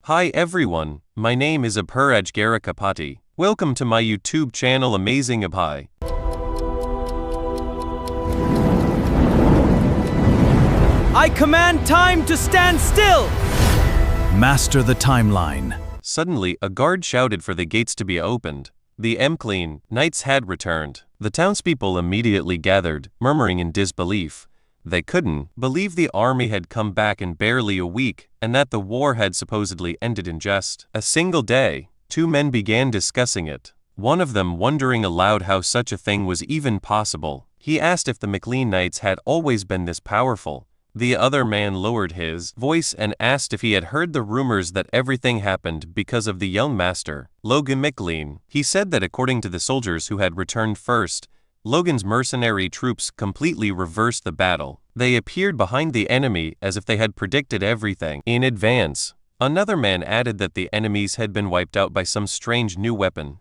Hi everyone, my name is Apuraj Garakapati. Welcome to my YouTube channel Amazing Abhay. I command time to stand still! Master the timeline. Suddenly, a guard shouted for the gates to be opened. The Mclean knights had returned. The townspeople immediately gathered, murmuring in disbelief. They couldn't believe the army had come back in barely a week, and that the war had supposedly ended in just a single day. Two men began discussing it, one of them wondering aloud how such a thing was even possible. He asked if the Mclean knights had always been this powerful. The other man lowered his voice and asked if he had heard the rumors that everything happened because of the young master, Logan Mclean. He said that according to the soldiers who had returned first, Logan's mercenary troops completely reversed the battle. They appeared behind the enemy as if they had predicted everything in advance. Another man added that the enemies had been wiped out by some strange new weapon,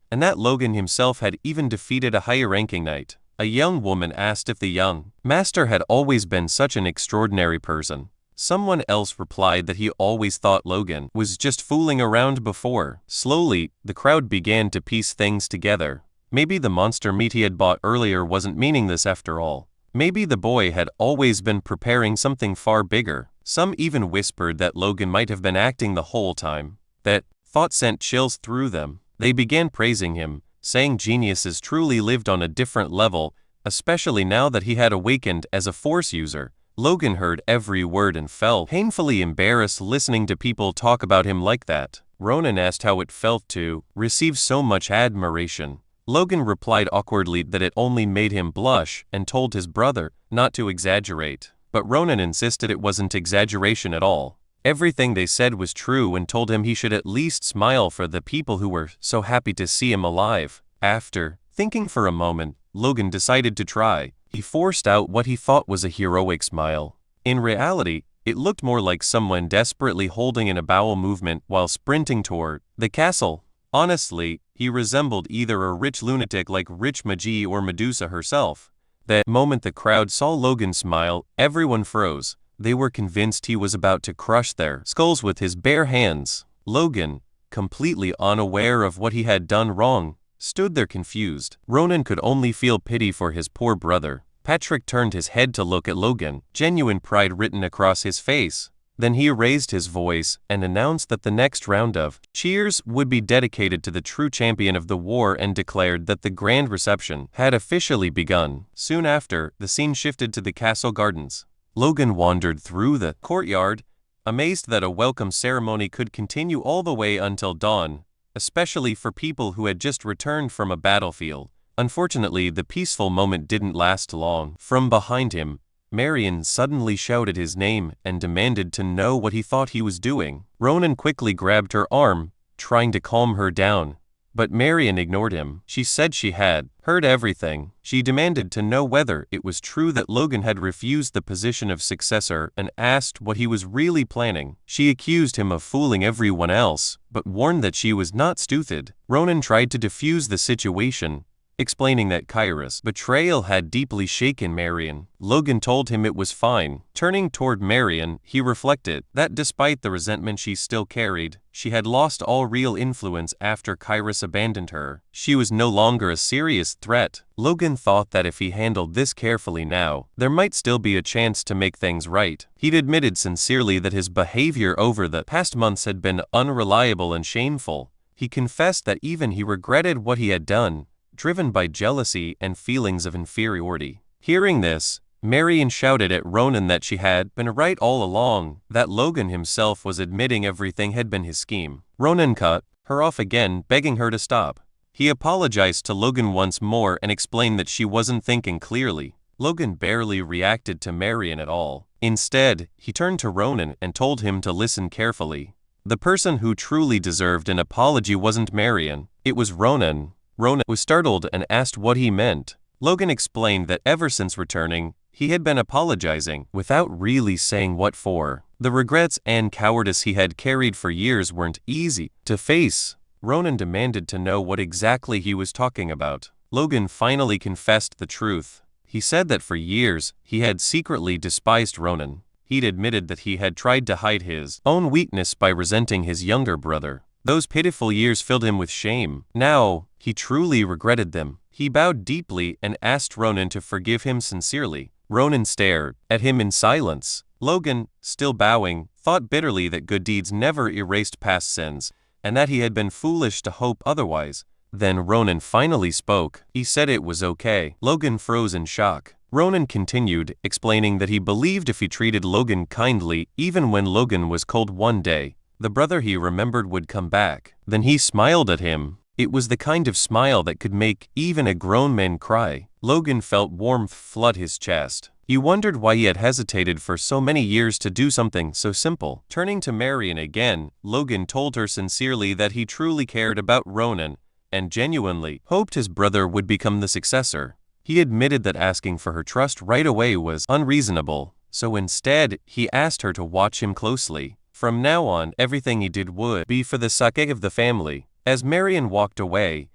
and that Logan himself had even defeated a higher-ranking knight. A young woman asked if the young master had always been such an extraordinary person. Someone else replied that he always thought Logan was just fooling around before. Slowly, the crowd began to piece things together. Maybe the monster meat he had bought earlier wasn't meaningless after all. Maybe the boy had always been preparing something far bigger. Some even whispered that Logan might have been acting the whole time. That thought sent chills through them. They began praising him, saying geniuses truly lived on a different level, especially now that he had awakened as a Force user. Logan heard every word and felt painfully embarrassed listening to people talk about him like that. Ronan asked how it felt to receive so much admiration. Logan replied awkwardly that it only made him blush and told his brother not to exaggerate. But Ronan insisted it wasn't exaggeration at all. Everything they said was true and told him he should at least smile for the people who were so happy to see him alive. After thinking for a moment, Logan decided to try. He forced out what he thought was a heroic smile. In reality, it looked more like someone desperately holding in a bowel movement while sprinting toward the castle. Honestly, he resembled either a rich lunatic like Rich Magi or Medusa herself. The moment the crowd saw Logan smile, everyone froze. They were convinced he was about to crush their skulls with his bare hands. Logan, completely unaware of what he had done wrong, stood there confused. Ronan could only feel pity for his poor brother. Patrick turned his head to look at Logan, genuine pride written across his face. Then he raised his voice and announced that the next round of cheers would be dedicated to the true champion of the war and declared that the grand reception had officially begun. Soon after, the scene shifted to the castle gardens. Logan wandered through the courtyard, amazed that a welcome ceremony could continue all the way until dawn, especially for people who had just returned from a battlefield. Unfortunately, the peaceful moment didn't last long. From behind him, Marion suddenly shouted his name and demanded to know what he thought he was doing. Ronan quickly grabbed her arm, trying to calm her down. But Marion ignored him. She said she had heard everything. She demanded to know whether it was true that Logan had refused the position of successor and asked what he was really planning. She accused him of fooling everyone else, but warned that she was not stupid. Ronan tried to defuse the situation, explaining that Kyra's betrayal had deeply shaken Marion. Logan told him it was fine. Turning toward Marion, he reflected that despite the resentment she still carried, she had lost all real influence after Kyra abandoned her. She was no longer a serious threat. Logan thought that if he handled this carefully now, there might still be a chance to make things right. He'd admitted sincerely that his behavior over the past months had been unreliable and shameful. He confessed that even he regretted what he had done, driven by jealousy and feelings of inferiority. Hearing this, Marion shouted at Ronan that she had been right all along, that Logan himself was admitting everything had been his scheme. Ronan cut her off again, begging her to stop. He apologized to Logan once more and explained that she wasn't thinking clearly. Logan barely reacted to Marion at all. Instead, he turned to Ronan and told him to listen carefully. The person who truly deserved an apology wasn't Marion, it was Ronan. Ronan was startled and asked what he meant. Logan explained that ever since returning, he had been apologizing without really saying what for. The regrets and cowardice he had carried for years weren't easy to face. Ronan demanded to know what exactly he was talking about. Logan finally confessed the truth. He said that for years, he had secretly despised Ronan. he'd admitted that he had tried to hide his own weakness by resenting his younger brother. Those pitiful years filled him with shame. Now, he truly regretted them. He bowed deeply and asked Ronan to forgive him sincerely. Ronan stared at him in silence. Logan, still bowing, thought bitterly that good deeds never erased past sins, and that he had been foolish to hope otherwise. Then Ronan finally spoke. He said it was okay. Logan froze in shock. Ronan continued, explaining that he believed if he treated Logan kindly, even when Logan was cold one day, the brother he remembered would come back. Then he smiled at him. It was the kind of smile that could make even a grown man cry. Logan felt warmth flood his chest. He wondered why he had hesitated for so many years to do something so simple. Turning to Marion again, Logan told her sincerely that he truly cared about Ronan and genuinely hoped his brother would become the successor. He admitted that asking for her trust right away was unreasonable, so instead, he asked her to watch him closely. From now on, everything he did would be for the sake of the family. As Marion walked away,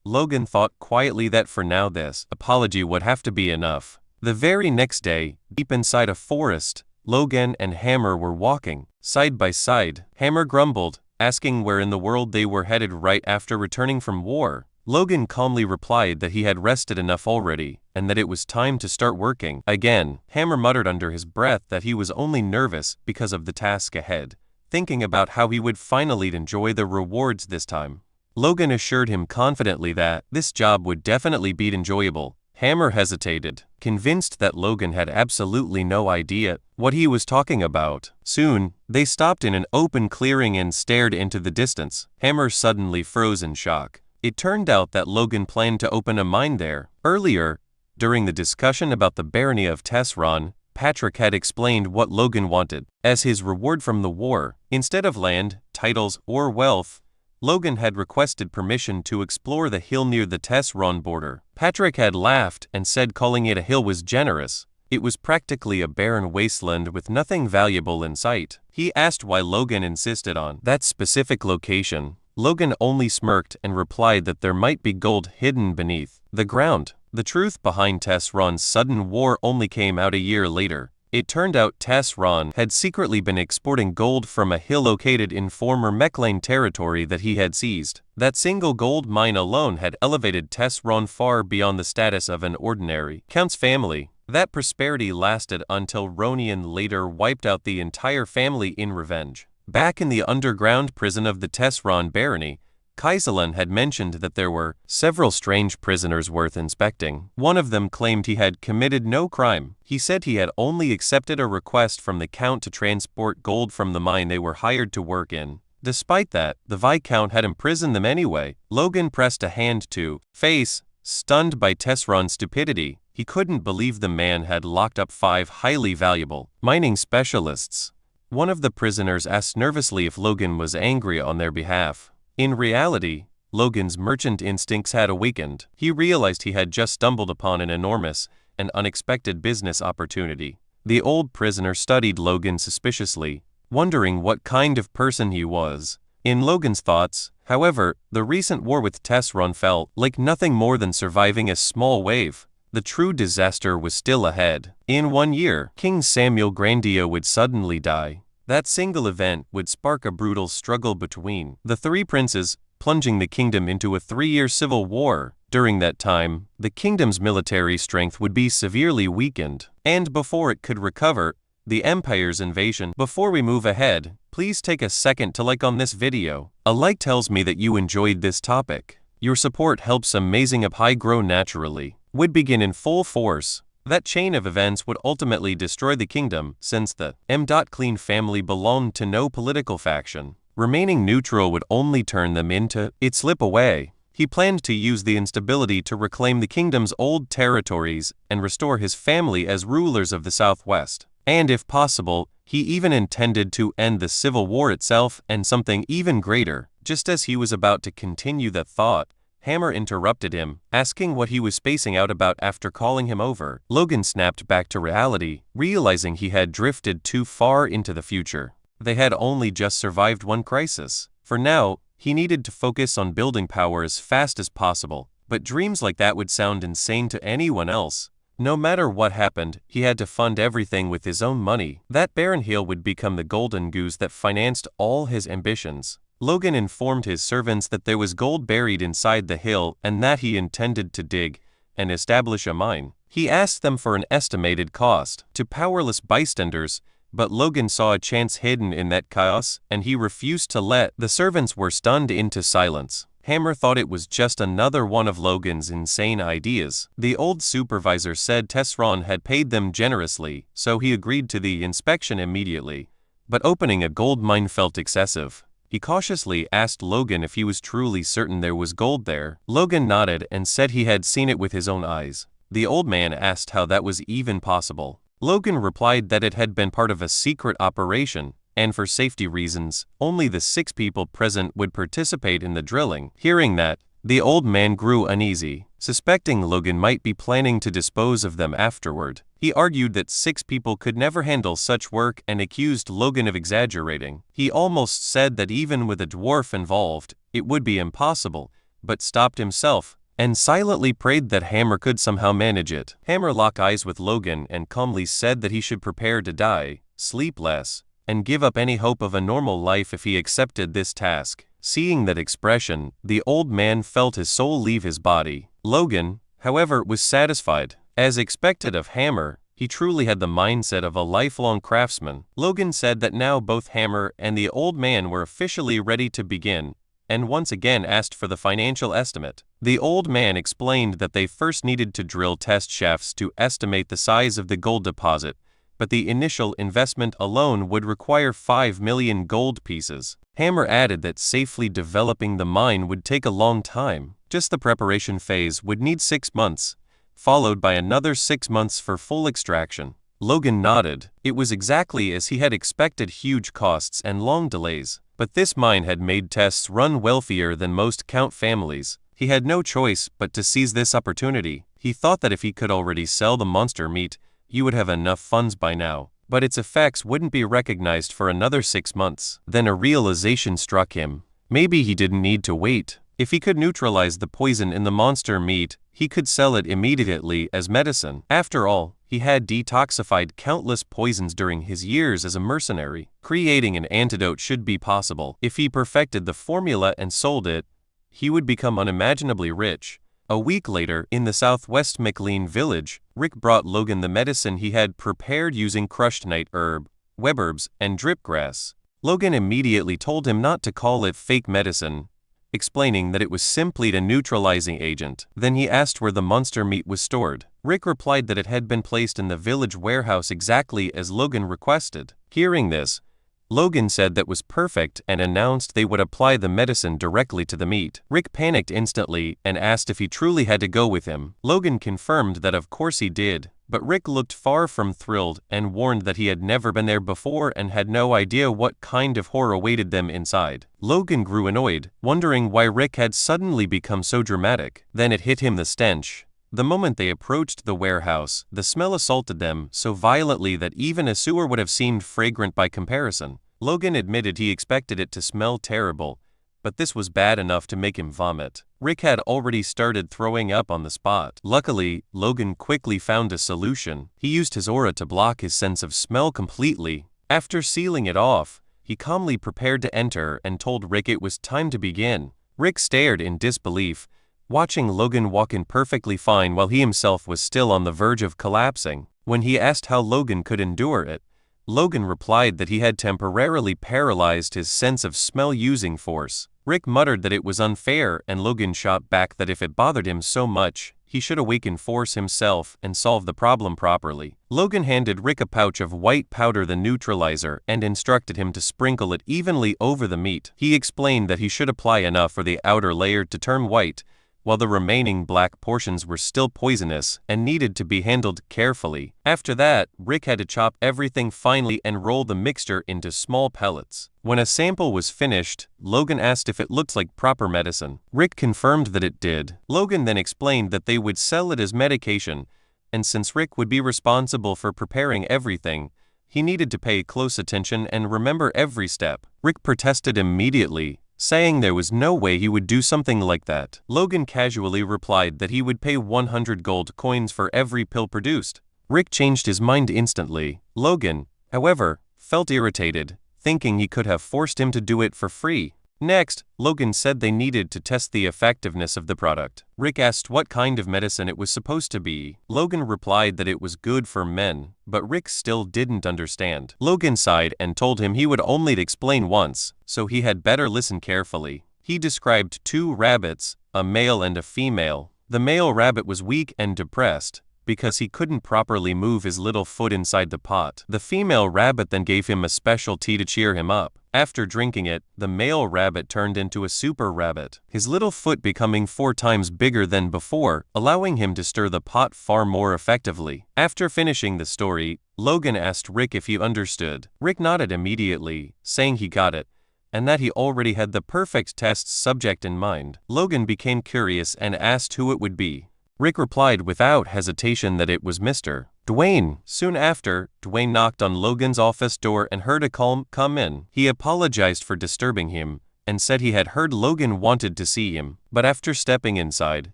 Logan thought quietly that for now this apology would have to be enough. The very next day, deep inside a forest, Logan and Hammer were walking, side by side. Hammer grumbled, asking where in the world they were headed right after returning from war. Logan calmly replied that he had rested enough already, and that it was time to start working again. Hammer muttered under his breath that he was only nervous because of the task ahead, thinking about how he would finally enjoy the rewards this time. Logan assured him confidently that this job would definitely be enjoyable. Hammer hesitated, convinced that Logan had absolutely no idea what he was talking about. Soon, they stopped in an open clearing and stared into the distance. Hammer suddenly froze in shock. It turned out that Logan planned to open a mine there. Earlier, during the discussion about the barony of Tesron, Patrick had explained what Logan wanted as his reward from the war. Instead of land, titles, or wealth, Logan had requested permission to explore the hill near the Tesron border. Patrick had laughed and said calling it a hill was generous. It was practically a barren wasteland with nothing valuable in sight. He asked why Logan insisted on that specific location. Logan only smirked and replied that there might be gold hidden beneath the ground. The truth behind Tesron's sudden war only came out a year later. It turned out Tesron had secretly been exporting gold from a hill located in former Mechlane territory that he had seized. That single gold mine alone had elevated Tesron far beyond the status of an ordinary count's family. That prosperity lasted until Ronian later wiped out the entire family in revenge. Back in the underground prison of the Tesron barony, Kaiselan had mentioned that there were several strange prisoners worth inspecting. One of them claimed he had committed no crime. He said he had only accepted a request from the Count to transport gold from the mine they were hired to work in. Despite that, the Viscount had imprisoned them anyway. Logan pressed a hand to face, stunned by Tesron's stupidity. He couldn't believe the man had locked up 5 highly valuable mining specialists. One of the prisoners asked nervously if Logan was angry on their behalf. In reality, Logan's merchant instincts had awakened. He realized he had just stumbled upon an enormous and unexpected business opportunity. The old prisoner studied Logan suspiciously, wondering what kind of person he was. In Logan's thoughts, however, the recent war with Tesron felt like nothing more than surviving a small wave. The true disaster was still ahead. In 1 year, King Samuel Grandio would suddenly die. That single event would spark a brutal struggle between the 3 princes, plunging the kingdom into a 3-year civil war. During that time, the kingdom's military strength would be severely weakened, and before it could recover, the empire's invasion. Before we move ahead, please take a second to like on this video. A like tells me that you enjoyed this topic. Your support helps Amazing Up grow naturally. Would begin in full force. That chain of events would ultimately destroy the kingdom, since the M.Clean family belonged to no political faction. Remaining neutral would only turn them into it. Slip away. He planned to use the instability to reclaim the kingdom's old territories and restore his family as rulers of the Southwest. And if possible, he even intended to end the Civil War itself and something even greater. Just as he was about to continue that thought, Hammer interrupted him, asking what he was spacing out about after calling him over. Logan snapped back to reality, realizing he had drifted too far into the future. They had only just survived one crisis. For now, he needed to focus on building power as fast as possible. But dreams like that would sound insane to anyone else. No matter what happened, he had to fund everything with his own money. That barren hill would become the golden goose that financed all his ambitions. Logan informed his servants that there was gold buried inside the hill and that he intended to dig and establish a mine. He asked them for an estimated cost. To powerless bystanders, but Logan saw a chance hidden in that chaos, and he refused to let. The servants were stunned into silence. Hammer thought it was just another one of Logan's insane ideas. The old supervisor said Tesron had paid them generously, so he agreed to the inspection immediately. But opening a gold mine felt excessive. He cautiously asked Logan if he was truly certain there was gold there. Logan nodded and said he had seen it with his own eyes. The old man asked how that was even possible. Logan replied that it had been part of a secret operation, and for safety reasons, only the 6 people present would participate in the drilling. Hearing that, the old man grew uneasy, suspecting Logan might be planning to dispose of them afterward. He argued that 6 people could never handle such work and accused Logan of exaggerating. He almost said that even with a dwarf involved, it would be impossible, but stopped himself and silently prayed that Hammer could somehow manage it. Hammer locked eyes with Logan and calmly said that he should prepare to die, sleep less, and give up any hope of a normal life if he accepted this task. Seeing that expression, the old man felt his soul leave his body. Logan, however, was satisfied. As expected of Hammer, he truly had the mindset of a lifelong craftsman. Logan said that now both Hammer and the old man were officially ready to begin, and once again asked for the financial estimate. The old man explained that they first needed to drill test shafts to estimate the size of the gold deposit, but the initial investment alone would require 5 million gold pieces. Hammer added that safely developing the mine would take a long time. Just the preparation phase would need 6 months, followed by another 6 months for full extraction. Logan nodded. It was exactly as he had expected: huge costs and long delays. But this mine had made tests run wealthier than most Count families. He had no choice but to seize this opportunity. He thought that if he could already sell the monster meat, he would have enough funds by now. But its effects wouldn't be recognized for another 6 months. Then a realization struck him. Maybe he didn't need to wait. If he could neutralize the poison in the monster meat, he could sell it immediately as medicine. After all, he had detoxified countless poisons during his years as a mercenary. Creating an antidote should be possible. If he perfected the formula and sold it, he would become unimaginably rich. A week later, in the southwest McLean village, Rick brought Logan the medicine he had prepared using crushed night herb, web herbs, and dripgrass. Logan immediately told him not to call it fake medicine, explaining that it was simply a neutralizing agent. Then he asked where the monster meat was stored. Rick replied that it had been placed in the village warehouse exactly as Logan requested. Hearing this, Logan said that was perfect and announced they would apply the medicine directly to the meat. Rick panicked instantly and asked if he truly had to go with him. Logan confirmed that of course he did, but Rick looked far from thrilled and warned that he had never been there before and had no idea what kind of horror awaited them inside. Logan grew annoyed, wondering why Rick had suddenly become so dramatic. Then it hit him: the stench. The moment they approached the warehouse, the smell assaulted them so violently that even a sewer would have seemed fragrant by comparison. Logan admitted he expected it to smell terrible, but this was bad enough to make him vomit. Rick had already started throwing up on the spot. Luckily, Logan quickly found a solution. He used his aura to block his sense of smell completely. After sealing it off, he calmly prepared to enter and told Rick it was time to begin. Rick stared in disbelief, watching Logan walk in perfectly fine while he himself was still on the verge of collapsing. When he asked how Logan could endure it, Logan replied that he had temporarily paralyzed his sense of smell using force. Rick muttered that it was unfair, and Logan shot back that if it bothered him so much, he should awaken force himself and solve the problem properly. Logan handed Rick a pouch of white powder, the neutralizer, and instructed him to sprinkle it evenly over the meat. He explained that he should apply enough for the outer layer to turn white, while the remaining black portions were still poisonous and needed to be handled carefully. After that, Rick had to chop everything finely and roll the mixture into small pellets. When a sample was finished, Logan asked if it looked like proper medicine. Rick confirmed that it did. Logan then explained that they would sell it as medication, and since Rick would be responsible for preparing everything, he needed to pay close attention and remember every step. Rick protested immediately, saying there was no way he would do something like that. Logan casually replied that he would pay 100 gold coins for every pill produced. Rick changed his mind instantly. Logan, however, felt irritated, thinking he could have forced him to do it for free. Next, Logan said they needed to test the effectiveness of the product. Rick asked what kind of medicine it was supposed to be. Logan replied that it was good for men, but Rick still didn't understand. Logan sighed and told him he would only explain once, so he had better listen carefully. He described 2 rabbits, a male and a female. The male rabbit was weak and depressed, because he couldn't properly move his little foot inside the pot. The female rabbit then gave him a special tea to cheer him up. After drinking it, the male rabbit turned into a super rabbit, his little foot becoming 4 times bigger than before, allowing him to stir the pot far more effectively. After finishing the story, Logan asked Rick if he understood. Rick nodded immediately, saying he got it, and that he already had the perfect test subject in mind. Logan became curious and asked who it would be. Rick replied without hesitation that it was Mr. Dwayne. Soon after, Dwayne knocked on Logan's office door and heard a calm "come in." He apologized for disturbing him and said he had heard Logan wanted to see him, but after stepping inside,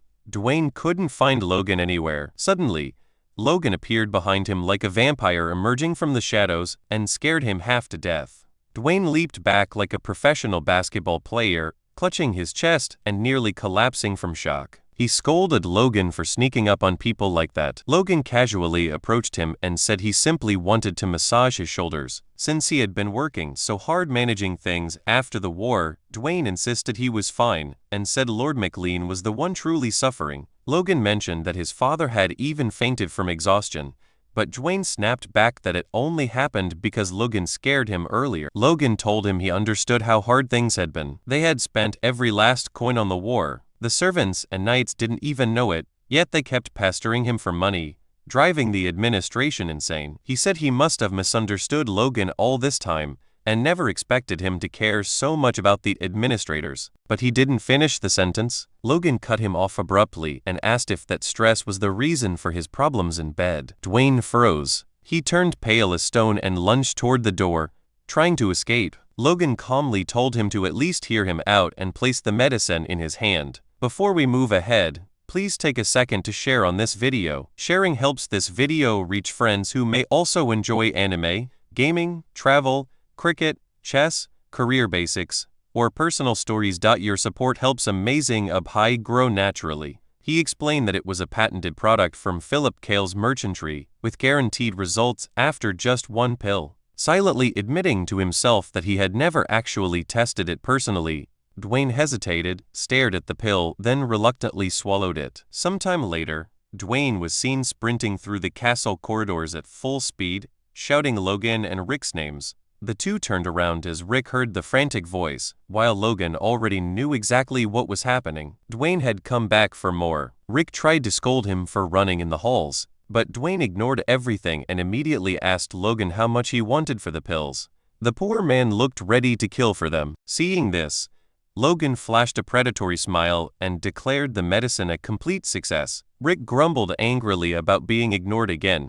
Dwayne couldn't find Logan anywhere. Suddenly, Logan appeared behind him like a vampire emerging from the shadows and scared him half to death. Dwayne leaped back like a professional basketball player, clutching his chest and nearly collapsing from shock. He scolded Logan for sneaking up on people like that. Logan casually approached him and said he simply wanted to massage his shoulders. Since he had been working so hard managing things after the war, Dwayne insisted he was fine and said Lord McLean was the one truly suffering. Logan mentioned that his father had even fainted from exhaustion, but Dwayne snapped back that it only happened because Logan scared him earlier. Logan told him he understood how hard things had been. They had spent every last coin on the war. The servants and knights didn't even know it, yet they kept pestering him for money, driving the administration insane. He said he must have misunderstood Logan all this time and never expected him to care so much about the administrators. But he didn't finish the sentence. Logan cut him off abruptly and asked if that stress was the reason for his problems in bed. Dwayne froze. He turned pale as stone and lunged toward the door, trying to escape. Logan calmly told him to at least hear him out and place the medicine in his hand. Before we move ahead, please take a second to share on this video. Sharing helps this video reach friends who may also enjoy anime, gaming, travel, cricket, chess, career basics, or personal stories. Your support helps Amazing Abhai grow naturally. He explained that it was a patented product from Philip Kale's merchantry, with guaranteed results after just 1 pill. Silently admitting to himself that he had never actually tested it personally, Dwayne hesitated, stared at the pill, then reluctantly swallowed it. Sometime later, Dwayne was seen sprinting through the castle corridors at full speed, shouting Logan and Rick's names. The two turned around as Rick heard the frantic voice, while Logan already knew exactly what was happening. Dwayne had come back for more. Rick tried to scold him for running in the halls, but Dwayne ignored everything and immediately asked Logan how much he wanted for the pills. The poor man looked ready to kill for them. Seeing this, Logan flashed a predatory smile and declared the medicine a complete success. Rick grumbled angrily about being ignored again,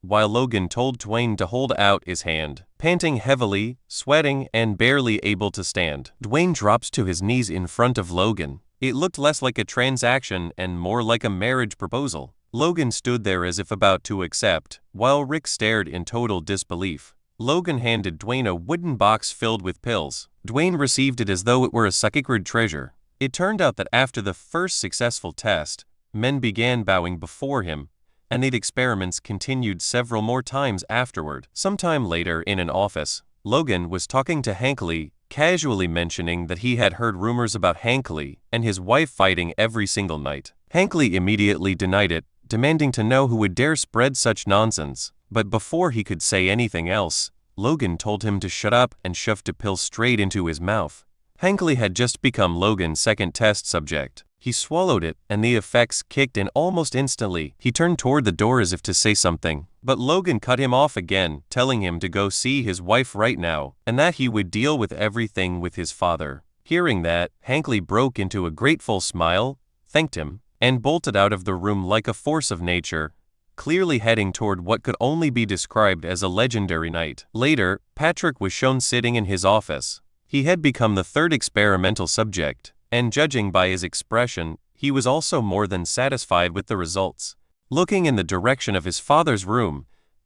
while Logan told Dwayne to hold out his hand. Panting heavily, sweating, and barely able to stand, Dwayne dropped to his knees in front of Logan. It looked less like a transaction and more like a marriage proposal. Logan stood there as if about to accept, while Rick stared in total disbelief. Logan handed Dwayne a wooden box filled with pills. Dwayne received it as though it were a sacred treasure. It turned out that after the first successful test, men began bowing before him, and the experiments continued several more times afterward. Sometime later in an office, Logan was talking to Hankley, casually mentioning that he had heard rumors about Hankley and his wife fighting every single night. Hankley immediately denied it, demanding to know who would dare spread such nonsense. But before he could say anything else, Logan told him to shut up and shoved a pill straight into his mouth. Hankley had just become Logan's second test subject. He swallowed it, and the effects kicked in almost instantly. He turned toward the door as if to say something, but Logan cut him off again, telling him to go see his wife right now, and that he would deal with everything with his father. Hearing that, Hankley broke into a grateful smile, thanked him, and bolted out of the room like a force of nature, clearly heading toward what could only be described as a legendary night. Later, Patrick was shown sitting in his office. He had become the third experimental subject, and judging by his expression, he was also more than satisfied with the results. Looking in the direction of his father's room,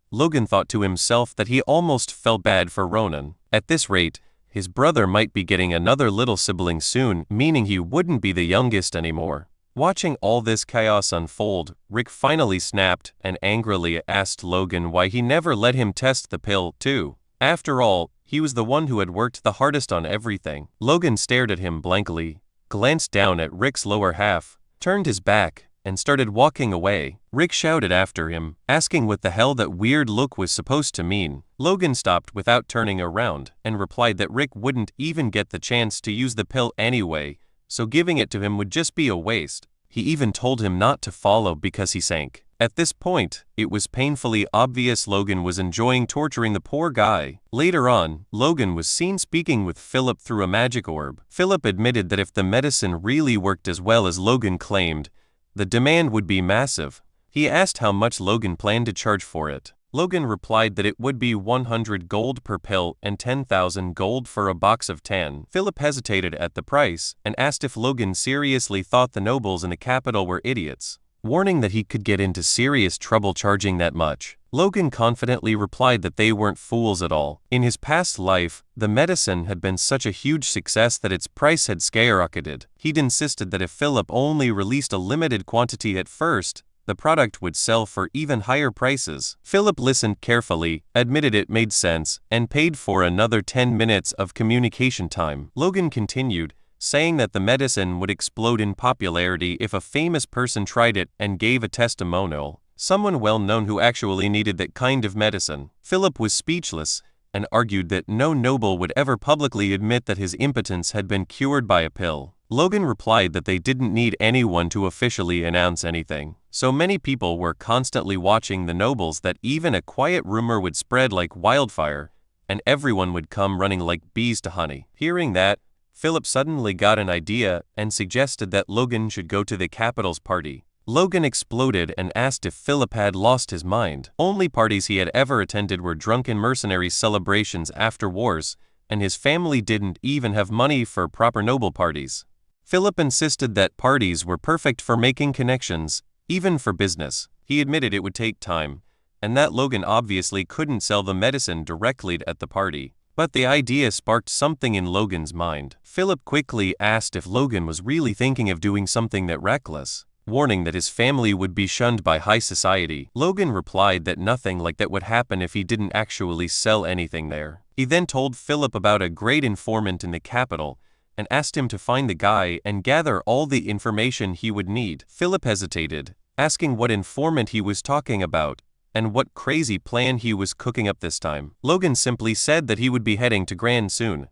Logan thought to himself that he almost felt bad for Ronan. At this rate, his brother might be getting another little sibling soon, meaning he wouldn't be the youngest anymore. Watching all this chaos unfold, Rick finally snapped and angrily asked Logan why he never let him test the pill, too. After all, he was the one who had worked the hardest on everything. Logan stared at him blankly, glanced down at Rick's lower half, turned his back, and started walking away. Rick shouted after him, asking what the hell that weird look was supposed to mean. Logan stopped without turning around, and replied that Rick wouldn't even get the chance to use the pill anyway, so giving it to him would just be a waste. He even told him not to follow because he sank. At this point, it was painfully obvious Logan was enjoying torturing the poor guy. Later on, Logan was seen speaking with Philip through a magic orb. Philip admitted that if the medicine really worked as well as Logan claimed, the demand would be massive. He asked how much Logan planned to charge for it. Logan replied that it would be 100 gold per pill and 10,000 gold for a box of 10. Philip hesitated at the price and asked if Logan seriously thought the nobles in the capital were idiots, warning that he could get into serious trouble charging that much. Logan confidently replied that they weren't fools at all. In his past life, the medicine had been such a huge success that its price had skyrocketed. He'd insisted that if Philip only released a limited quantity at first, the product would sell for even higher prices. Philip listened carefully, admitted it made sense, and paid for another 10 minutes of communication time. Logan continued, saying that the medicine would explode in popularity if a famous person tried it and gave a testimonial. Someone well-known who actually needed that kind of medicine. Philip was speechless, and argued that no noble would ever publicly admit that his impotence had been cured by a pill. Logan replied that they didn't need anyone to officially announce anything. So many people were constantly watching the nobles that even a quiet rumor would spread like wildfire, and everyone would come running like bees to honey. Hearing that, Philip suddenly got an idea and suggested that Logan should go to the capital's party. Logan exploded and asked if Philip had lost his mind. Only parties he had ever attended were drunken mercenary celebrations after wars, and his family didn't even have money for proper noble parties. Philip insisted that parties were perfect for making connections, even for business. He admitted it would take time, and that Logan obviously couldn't sell the medicine directly at the party. But the idea sparked something in Logan's mind. Philip quickly asked if Logan was really thinking of doing something that reckless, warning that his family would be shunned by high society. Logan replied that nothing like that would happen if he didn't actually sell anything there. He then told Philip about a great informant in the capital, and asked him to find the guy and gather all the information he would need. Philip hesitated, asking what informant he was talking about, and what crazy plan he was cooking up this time. Logan simply said that he would be heading to Grand soon,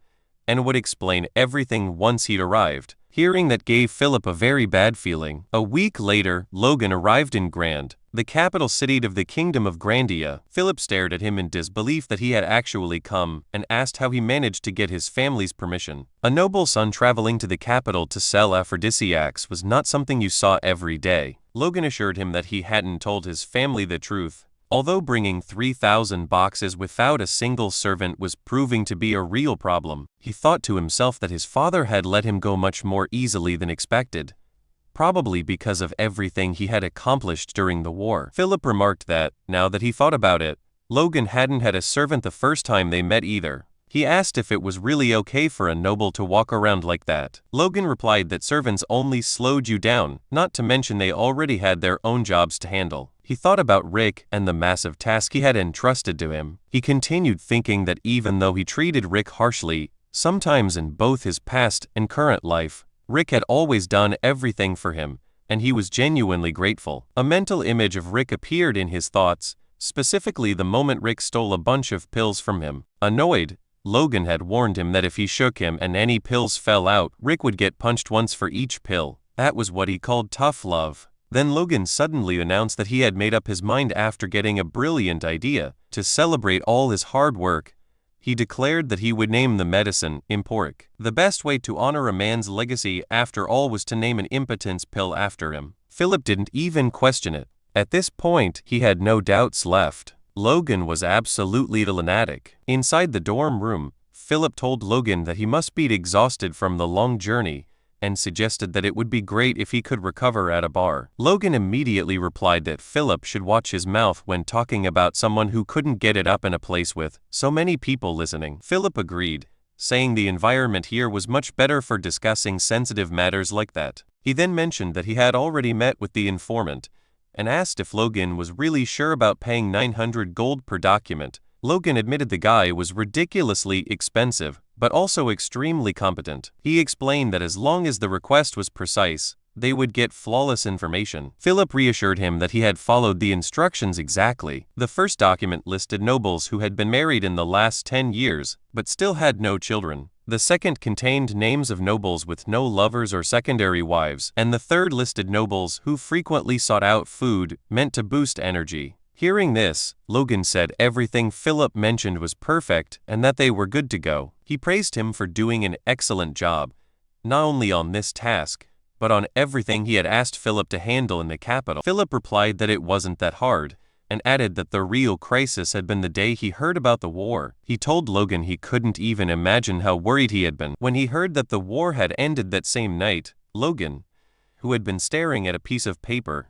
and would explain everything once he'd arrived. Hearing that gave Philip a very bad feeling. A week later, Logan arrived in Grand, the capital city of the Kingdom of Grandia. Philip stared at him in disbelief that he had actually come, and asked how he managed to get his family's permission. A noble son traveling to the capital to sell aphrodisiacs was not something you saw every day. Logan assured him that he hadn't told his family the truth. Although bringing 3,000 boxes without a single servant was proving to be a real problem, he thought to himself that his father had let him go much more easily than expected, probably because of everything he had accomplished during the war. Philip remarked that, now that he thought about it, Logan hadn't had a servant the first time they met either. He asked if it was really okay for a noble to walk around like that. Logan replied that servants only slowed you down, not to mention they already had their own jobs to handle. He thought about Rick and the massive task he had entrusted to him. He continued thinking that even though he treated Rick harshly, sometimes in both his past and current life, Rick had always done everything for him, and he was genuinely grateful. A mental image of Rick appeared in his thoughts, specifically the moment Rick stole a bunch of pills from him. Annoyed, Logan had warned him that if he shook him and any pills fell out, Rick would get punched once for each pill. That was what he called tough love. Then Logan suddenly announced that he had made up his mind after getting a brilliant idea. To celebrate all his hard work, he declared that he would name the medicine Emporic. The best way to honor a man's legacy after all was to name an impotence pill after him. Philip didn't even question it. At this point, he had no doubts left. Logan was absolutely the lunatic. Inside the dorm room, Philip told Logan that he must be exhausted from the long journey and suggested that it would be great if he could recover at a bar. Logan immediately replied that Philip should watch his mouth when talking about someone who couldn't get it up in a place with so many people listening. Philip agreed, saying the environment here was much better for discussing sensitive matters like that. He then mentioned that he had already met with the informant and asked if Logan was really sure about paying 900 gold per document. Logan admitted the guy was ridiculously expensive, but also extremely competent. He explained that as long as the request was precise, they would get flawless information. Philip reassured him that he had followed the instructions exactly. The first document listed nobles who had been married in the last 10 years, but still had no children. The second contained names of nobles with no lovers or secondary wives, and the third listed nobles who frequently sought out food meant to boost energy. Hearing this, Logan said everything Philip mentioned was perfect and that they were good to go. He praised him for doing an excellent job, not only on this task, but on everything he had asked Philip to handle in the capital. Philip replied that it wasn't that hard, and added that the real crisis had been the day he heard about the war. He told Logan he couldn't even imagine how worried he had been. When he heard that the war had ended that same night, Logan, who had been staring at a piece of paper,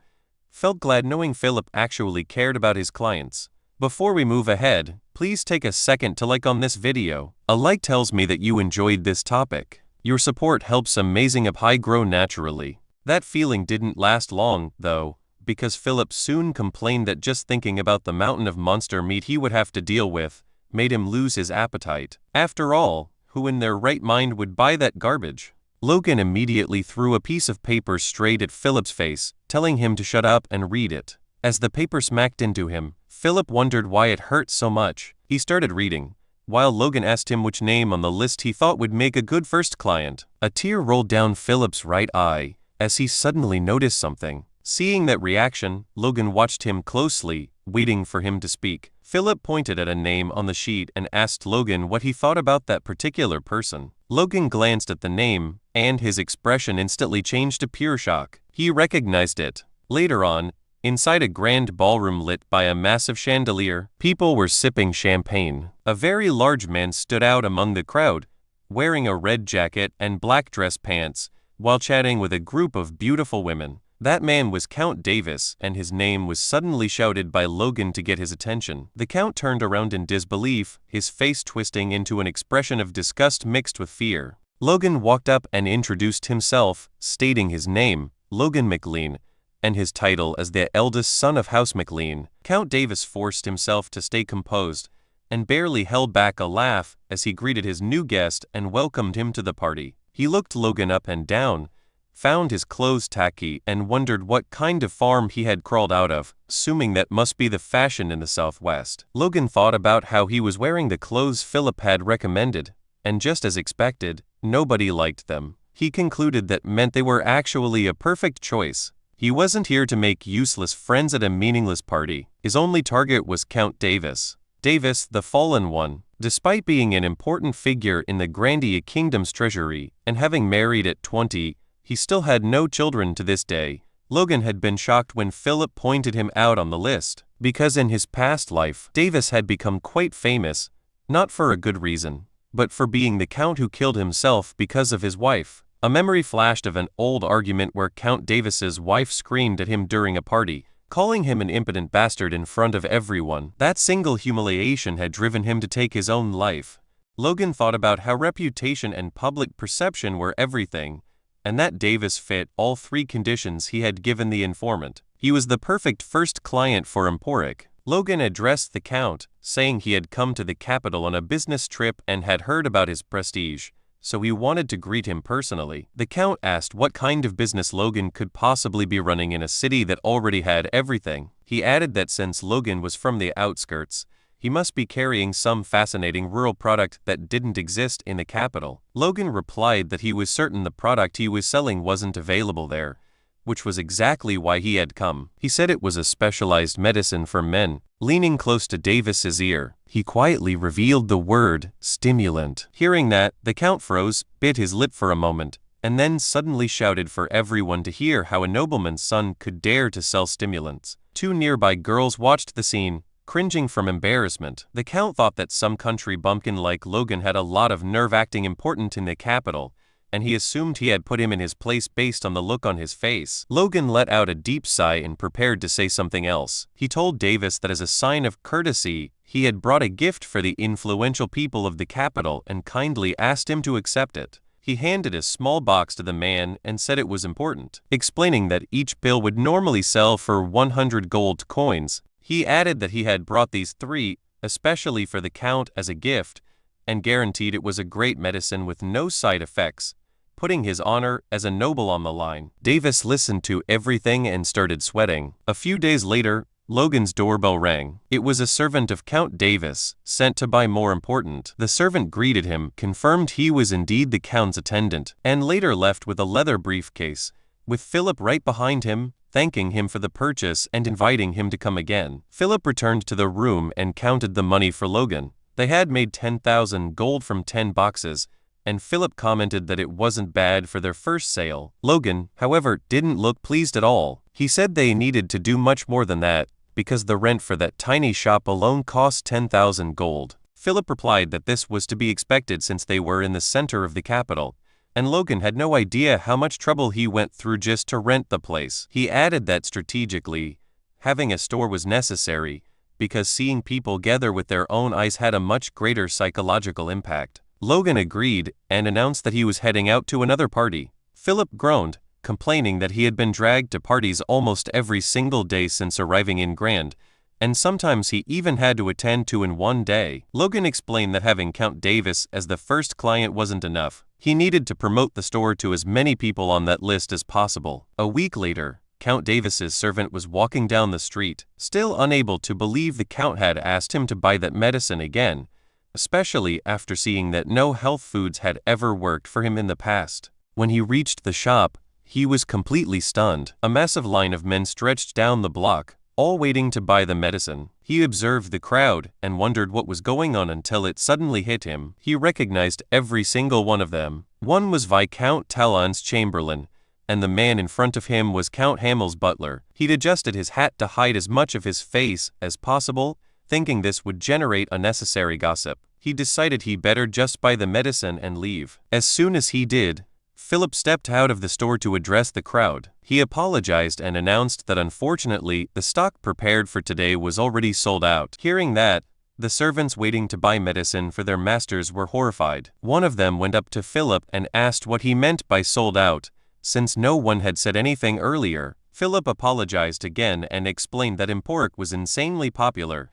felt glad knowing Philip actually cared about his clients. Before we move ahead, please take a second to like on this video. A like tells me that you enjoyed this topic. Your support helps Amazing Up grow naturally. That feeling didn't last long, though, because Philip soon complained that just thinking about the mountain of monster meat he would have to deal with made him lose his appetite. After all, who in their right mind would buy that garbage? Logan immediately threw a piece of paper straight at Philip's face, telling him to shut up and read it. As the paper smacked into him, Philip wondered why it hurt so much. He started reading, while Logan asked him which name on the list he thought would make a good first client. A tear rolled down Philip's right eye as he suddenly noticed something. Seeing that reaction, Logan watched him closely, waiting for him to speak. Philip pointed at a name on the sheet and asked Logan what he thought about that particular person. Logan glanced at the name, and his expression instantly changed to pure shock. He recognized it. Later on, inside a grand ballroom lit by a massive chandelier, people were sipping champagne. A very large man stood out among the crowd, wearing a red jacket and black dress pants, while chatting with a group of beautiful women. That man was Count Davis, and his name was suddenly shouted by Logan to get his attention. The Count turned around in disbelief, his face twisting into an expression of disgust mixed with fear. Logan walked up and introduced himself, stating his name, Logan McLean, and his title as the eldest son of House McLean. Count Davis forced himself to stay composed, and barely held back a laugh as he greeted his new guest and welcomed him to the party. He looked Logan up and down, found his clothes tacky, and wondered what kind of farm he had crawled out of, assuming that must be the fashion in the Southwest. Logan thought about how he was wearing the clothes Philip had recommended, and just as expected, nobody liked them. He concluded that meant they were actually a perfect choice. He wasn't here to make useless friends at a meaningless party. His only target was Count Davis. Davis, the fallen one. Despite being an important figure in the Grandia Kingdom's treasury, and having married at 20, he still had no children to this day. Logan had been shocked when Philip pointed him out on the list, because in his past life, Davis had become quite famous, not for a good reason, but for being the Count who killed himself because of his wife. A memory flashed of an old argument where Count Davis's wife screamed at him during a party, calling him an impotent bastard in front of everyone. That single humiliation had driven him to take his own life. Logan thought about how reputation and public perception were everything, and that Davis fit all three conditions he had given the informant. He was the perfect first client for Emporic. Logan addressed the Count, saying he had come to the capital on a business trip and had heard about his prestige, so he wanted to greet him personally. The Count asked what kind of business Logan could possibly be running in a city that already had everything. He added that since Logan was from the outskirts, he must be carrying some fascinating rural product that didn't exist in the capital. Logan replied that he was certain the product he was selling wasn't available there, which was exactly why he had come. He said it was a specialized medicine for men. Leaning close to Davis's ear, he quietly revealed the word stimulant. Hearing that, the Count froze, bit his lip for a moment, and then suddenly shouted for everyone to hear how a nobleman's son could dare to sell stimulants. Two nearby girls watched the scene, cringing from embarrassment. The Count thought that some country bumpkin like Logan had a lot of nerve acting important in the capital, and he assumed he had put him in his place based on the look on his face. Logan let out a deep sigh and prepared to say something else. He told Davis that as a sign of courtesy, he had brought a gift for the influential people of the capital and kindly asked him to accept it. He handed a small box to the man and said it was important, explaining that each bill would normally sell for 100 gold coins. He added that he had brought these 3, especially for the Count as a gift, and guaranteed it was a great medicine with no side effects, putting his honor as a noble on the line. Davis listened to everything and started sweating. A few days later, Logan's doorbell rang. It was a servant of Count Davis, sent to buy more important. The servant greeted him, confirmed he was indeed the Count's attendant, and later left with a leather briefcase, with Philip right behind him, thanking him for the purchase and inviting him to come again. Philip returned to the room and counted the money for Logan. They had made 10,000 gold from 10 boxes, and Philip commented that it wasn't bad for their first sale. Logan, however, didn't look pleased at all. He said they needed to do much more than that, because the rent for that tiny shop alone cost 10,000 gold. Philip replied that this was to be expected since they were in the center of the capital, and Logan had no idea how much trouble he went through just to rent the place. He added that strategically, having a store was necessary, because seeing people gather with their own eyes had a much greater psychological impact. Logan agreed and announced that he was heading out to another party. Philip groaned, complaining that he had been dragged to parties almost every single day since arriving in Grand, and sometimes he even had to attend 2 in one day. Logan explained that having Count Davis as the first client wasn't enough. He needed to promote the store to as many people on that list as possible. A week later, Count Davis's servant was walking down the street, still unable to believe the Count had asked him to buy that medicine again, especially after seeing that no health foods had ever worked for him in the past. When he reached the shop, he was completely stunned. A massive line of men stretched down the block, all waiting to buy the medicine. He observed the crowd and wondered what was going on until it suddenly hit him. He recognized every single one of them. One was Viscount Talon's chamberlain, and the man in front of him was Count Hamel's butler. He'd adjusted his hat to hide as much of his face as possible, thinking this would generate unnecessary gossip. He decided he better just buy the medicine and leave. As soon as he did, Philip stepped out of the store to address the crowd. He apologized and announced that unfortunately, the stock prepared for today was already sold out. Hearing that, the servants waiting to buy medicine for their masters were horrified. One of them went up to Philip and asked what he meant by sold out, since no one had said anything earlier. Philip apologized again and explained that Emporic was insanely popular,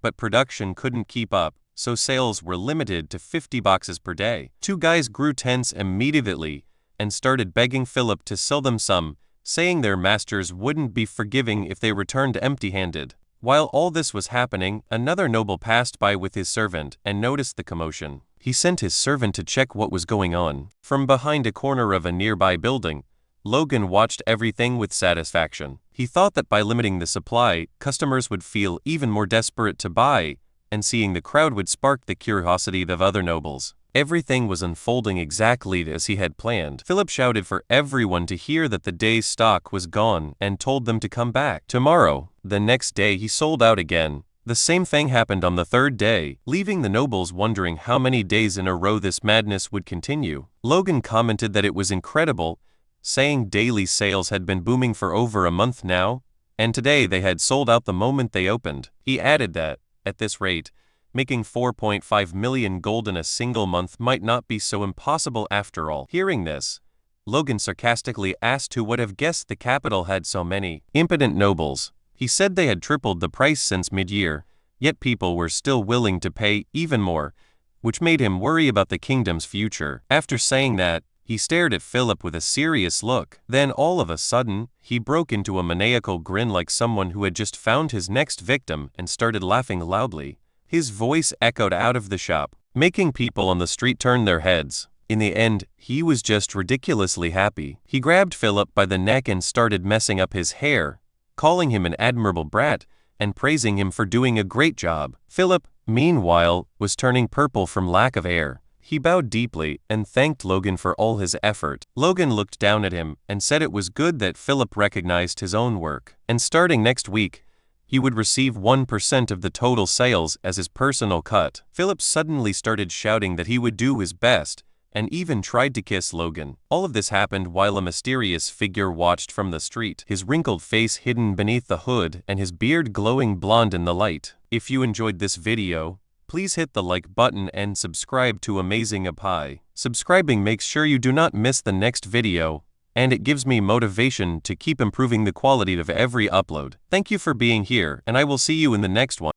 but production couldn't keep up, so sales were limited to 50 boxes per day. 2 guys grew tense immediately and started begging Philip to sell them some, saying their masters wouldn't be forgiving if they returned empty-handed. While all this was happening, another noble passed by with his servant and noticed the commotion. He sent his servant to check what was going on. From behind a corner of a nearby building, Logan watched everything with satisfaction. He thought that by limiting the supply, customers would feel even more desperate to buy, and seeing the crowd would spark the curiosity of other nobles. Everything was unfolding exactly as he had planned. Philip shouted for everyone to hear that the day's stock was gone and told them to come back tomorrow. The next day he sold out again. The same thing happened on the 3rd day, leaving the nobles wondering how many days in a row this madness would continue. Logan commented that it was incredible, saying daily sales had been booming for over a month now, and today they had sold out the moment they opened. He added that, at this rate, making 4.5 million gold in a single month might not be so impossible after all. Hearing this, Logan sarcastically asked who would have guessed the capital had so many impotent nobles. He said they had tripled the price since mid-year, yet people were still willing to pay even more, which made him worry about the kingdom's future. After saying that, he stared at Philip with a serious look. Then all of a sudden, he broke into a maniacal grin like someone who had just found his next victim and started laughing loudly. His voice echoed out of the shop, making people on the street turn their heads. In the end, he was just ridiculously happy. He grabbed Philip by the neck and started messing up his hair, calling him an admirable brat and praising him for doing a great job. Philip, meanwhile, was turning purple from lack of air. He bowed deeply and thanked Logan for all his effort. Logan looked down at him and said it was good that Philip recognized his own work. And starting next week, he would receive 1% of the total sales as his personal cut. Philip suddenly started shouting that he would do his best, and even tried to kiss Logan. All of this happened while a mysterious figure watched from the street, his wrinkled face hidden beneath the hood and his beard glowing blonde in the light. If you enjoyed this video, please hit the like button and subscribe to Amazing Apai. Subscribing makes sure you do not miss the next video, and it gives me motivation to keep improving the quality of every upload. Thank you for being here, and I will see you in the next one.